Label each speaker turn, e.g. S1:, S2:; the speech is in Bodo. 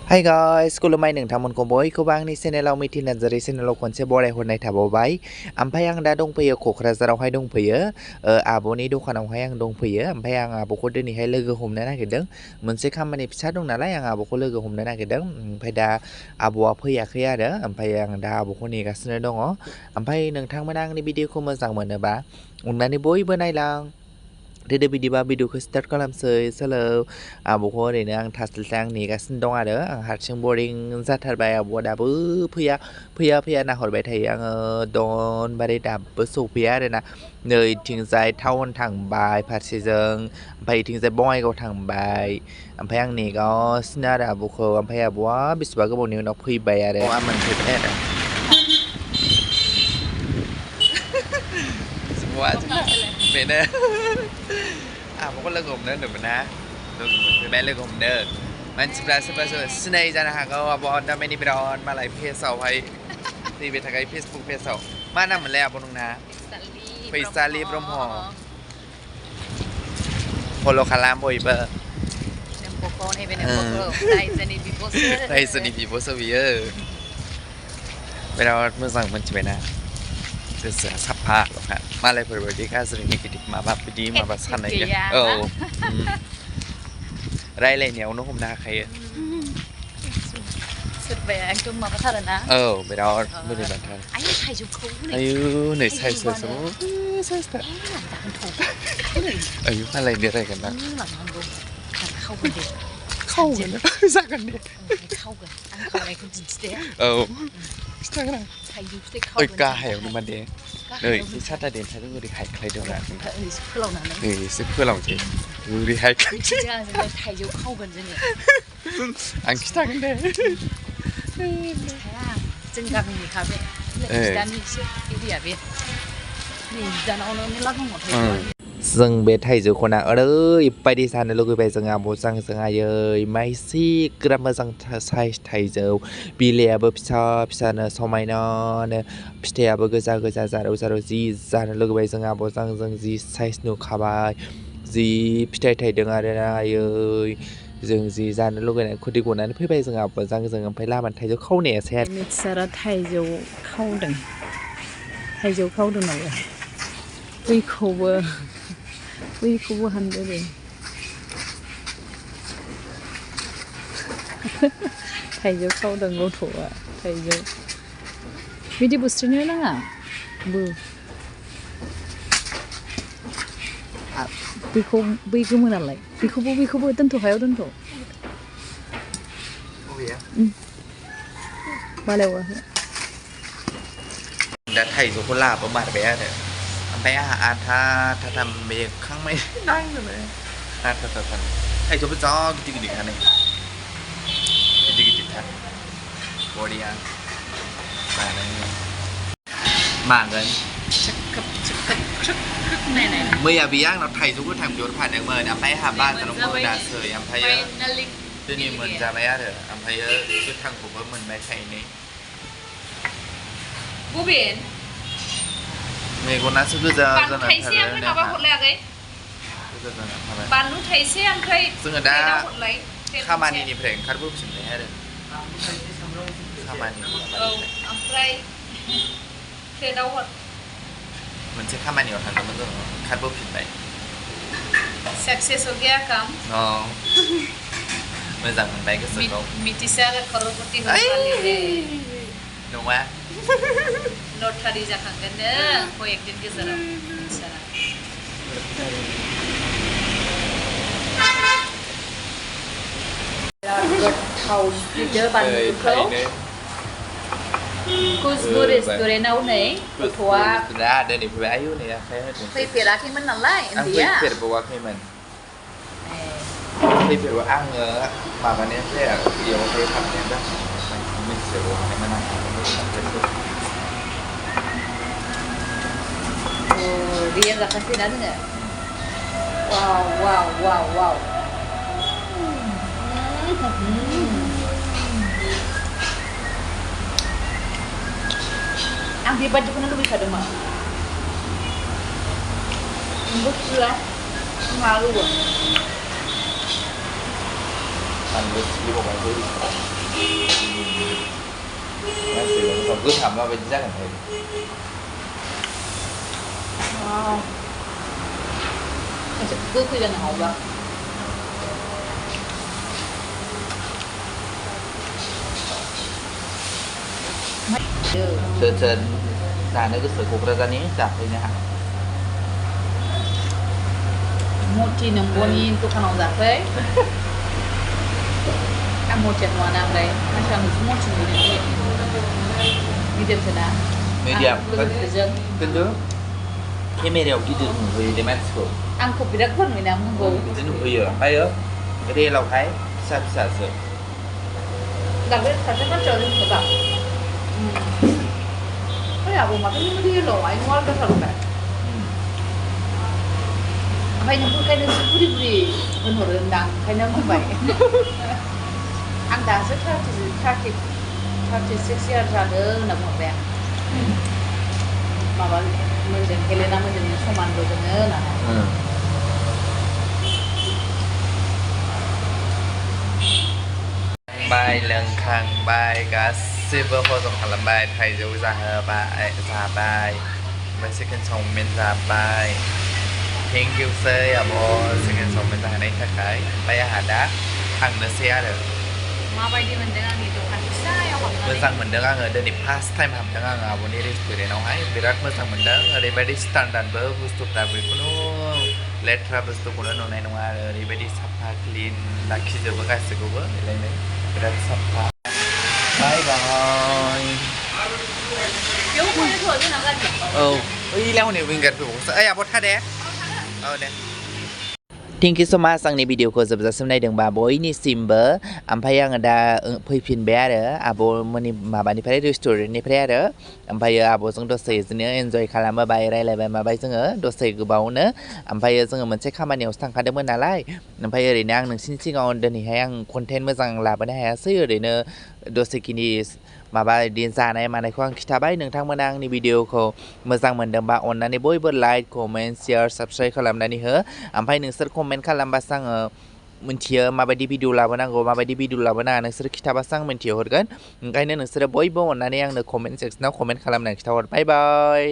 S1: Hai guys, खुलुमबाय नोंथांमोनखौ बयखौबो आंनि चेनेलाव मिथि नार्जारि चेनेलाव खनसे बरायहरनाय थाबावबाय। ओमफ्राय आं दा दंफैयो क'क्राझारावहाय दंफैयो। आब'नि दखानावहाय आं दंफैयो। ओमफ्राय आं आब'खौ दिनैहाय लोगो हमनो नागिरदों। मोनसे खामानि फिसा दं नालाय आं आब'खौ लोगो हमनो नागिरदों। ओमफ्राय दा आब'आ फैयाखै आरो। ओमफ्राय आं दा आब'खौ नेगासिनो दङ। ओमफ्राय नोंथांमोना आंनि भिडिअखौ मोजां मोनोबा अननानै बयबो नायलां। दे बिदिबा भिडिअखौ स्टार्ट खालामसै। सोलो आब'खौ ओरैनो आं थास्लायस्लाय आं नेगासिनो दं आरो। आं हारसिं बरिं जाथारबाय। आब'आ दाबो फैया नाहरबाय थायो आङो दनबारे दाबो सौफैया आरोना। नै इथिंजाय टाउन थांबाय फारसेजों, ओमफ्राय इथिंजाय बङाइगाव थांबाय। ओमफ्राय आं नेगासिनो आरो आब'खौ। ओमफ्राय आब'आ बेसेबा गोबावनि उनाव फैबाय आरो। आं मोनफैबाय आरो। बेनो आब'खौ लोगो हमनो होनदोंमोन ना। लोगो मोनफैबाय, लोगो हमनो। मानसिफ्रा सोरबा सिनायै जानो हागौ। आब'आ दामानि बिराद मालाय पेजआवहाय फैबाय थाखायो फेसबुक पेजआव। मा नाम मोनलाय आब' नोंना? फैसालि ब्रह्म। फल' खालाम बयबो। रायजोनि बिब'सो बियो। बिराद मोजां मोनथिबायना। गोसोआ साफाल'खा। मालायफोरबायदि गाज्रि नेगेटिभ माबा साननाय गैया। औ रायलायनायावनो हमनो हाखायो। सोरबाया एकदम माबाथारोना। औ बिराद बोरैबाथार। आयु नै साइज आयु मालाय बेरायगोन ना। खावगोन जागोन दे। आं खावनायखौ दिन्थि दे। औ खिथागोन आं। ओइ गाहायावनो मा दे। नै बे साथा देन्थाजों ओरै हायख्लायदोंब्रा। एसे फोलावनोसै। ओरै हायख्लायनोसै। थाइजौ खावगोन जोङो। आं खिथागोन दे। जों गामिनिखा बे बिदानि एसे एरिया बे नै बिदानावनो मेरला दङ थाइजौआ। जों बे थाइजौखौना ओरैबायदि जानो लुगैबाय जों आब'जों आयै मा एसेग्राब मोजां साइज थाइजौ। बिलाइआबो फिसा फिसानो समायनानो, फिथाइयाबो गोजा जारौ जि जानो लुगैबाय जों आब'जों जि साइज नुखाबाय। जि फिथाइ थाइदों आरोना आयै जों जि जानो लुगैनानै खुदै गनानै फैबाय जों आब'जों ओमफ्राय लामानि थाइजौ खावनायासै आरो।
S2: मिथिसारा थाइजौ खावदों नालाय बैखौबो हानदो दे। थाइजौ खावदों गथ'आ। थाइजौ बिदि बुस्रिनो नाङा। बै गोमो नालाय बेखौबो दोनथ' हायाव दोनथ'। बालायवाखै।
S1: दा थाइजौखौ लाबोमारबाय आरो। ओमफ्राय आंहा आथा मेखांबाय नांगोनो। आथा थाइजौबो जा गिदिरखानो। गिदिरथार बरिया बानायनो मागोन। मैया बेयो आंनाव थाइजौ गोथां बिहरफादोंमोन। ओमफ्राय आंहा बाजाराव मोनासै। ओमफ्रायो दिनै मोनजाबाय आरो। ओमफ्रायो गोथांखौबो मोनबाय थाइनै। बबे मेगनासो गोजा जानानै थाबाय। बानलु थाइसे ओमफ्राय जोङो दा खामानिनिफ्राय ओंखारबोफिनबाय आरो। खामानि ओमफ्राय प्लेटाव हर। मोनसे खामानियाव थांदोंमोन जोङो ओंखारबोफिनबाय। साक्सेस हो गया काम। मोजां मोनबाय गोसोखौ। मिथिसार खर'पति नङा। लटारि जाखांगोननो कयेकदिन गेजेराव मिथिसारा। गोथाव सिफ्लेदो बानलुखौ। खुसबु रेस्टुरेन्टआव नै गथ'आ दिनै फैबाय। आयु नै आखाइ होदों। फैफेराखैमोन नालाय उन्दैया। आं फैफेरबावाखैमोन। आङो माबानायानो जाया बेयावहाय हाबनायानो जाखांबाय। मिथिजोबाखैमोन आं। गैया जाखासैना जोङो। वाव। आं बेबादिखौनो लुबैखादोंमोन। नोंबो सुआ मालु बानलु सिफ्लेबावबाय। Masih còn cứ thầm vào bên chắc là thấy
S2: Wow. Cứ khi lần học đó.
S1: Trên là nó cái sự cuộc ra ní chặt thôi nha.
S2: Mochi nang boni untuk kanong dapat. Ang mochi at mga nang day. Masya mochi ni. Medium sana.
S1: Medium.
S2: Kan?
S1: Tentu. Cái medium chỉ được người để Mexico.
S2: Ang ko bidak pun ni nang munggo.
S1: Chỉ được người ở hay đó. Cái đây là thấy sao sao sao.
S2: Đặc biệt là cái trời lên các bạn. Cái nào mà cái đi lỗ anh ngon cái thật vậy. Hay nhung cái nó buri buri hơn hồi rendang hay nó không vậy. Anh ta rất thati sexy ra đỡ nằm một vẻ. Mà bạn mình đừng cái lên mình đừng không ăn đồ nữa là.
S1: Bài lần khang bài cả silver hồ sông khăn bài thầy dấu ra bài bài second song men ra bài thank you sir à bố second song men ra này thật cái bài hà đá thằng nó xe được
S2: Mà bay đi mình đang đi đồ ăn sai hoặc là.
S1: mới sang mình đang ở đây past time ham đang ở bên đây rồi để nói hay virat mới sang mình đang ở đây bài standard bơ bustu pravi kuno letra bustu kuno nó này nó ở đây bài sapa clean laki juga kasih gue ini virat sapa bye bye
S2: Chú có cái thôi chứ nào gần nhỉ?
S1: Ui leo này mình gần phải bố sợ à bố thắt đấy đấy Thank you so much आंनि भिडिअखौ जोबजासिम नायदों बा बयनिसिमबो ओमफ्राय आङो दा फैफिनबाय आरो आब'मोननि माबानिफ्राय रेस्टुरेन्टनिफ्राय आरो ओमफ्राय आब'जों दसे बिदिनो एन्जय खालामबाय रायलायबाय माबाय जोङो दसे गोबावनो ओमफ्राय जोङो मोनसे खामानियावसो थांखादोंमोन नालाय ओमफ्राय ओरैनो आं नोंसिनि सिगाङाव दिनैहाय आं कन्टेन्ट मोजां लाबोनो हायासै ओरैनो दसेखिनि माबा बिदि जानाय मानायखौ आं खिथाबाय नोंथांमोना आंनि भिडिअखौ मोजां मोनदोंबा अननानै बयबो लाइक कमेन्ट शेयार साबस्क्राइब खालामनानै हो ओमफ्राय नोंसोर कमेन्ट खालामबासो आङो मिन्थियो माबायदि भिडिअ लाबोनांगौ माबायदि भिडिअ लाबोनाङा नोंसोर खिथाबासो आं मिन्थिहरगोन ओंखायनो नोंसोरो बयबो अननानै आंनो कमेन्ट सेक्सनाव कमेन्ट खालामनानै खिथाहर बाय बाय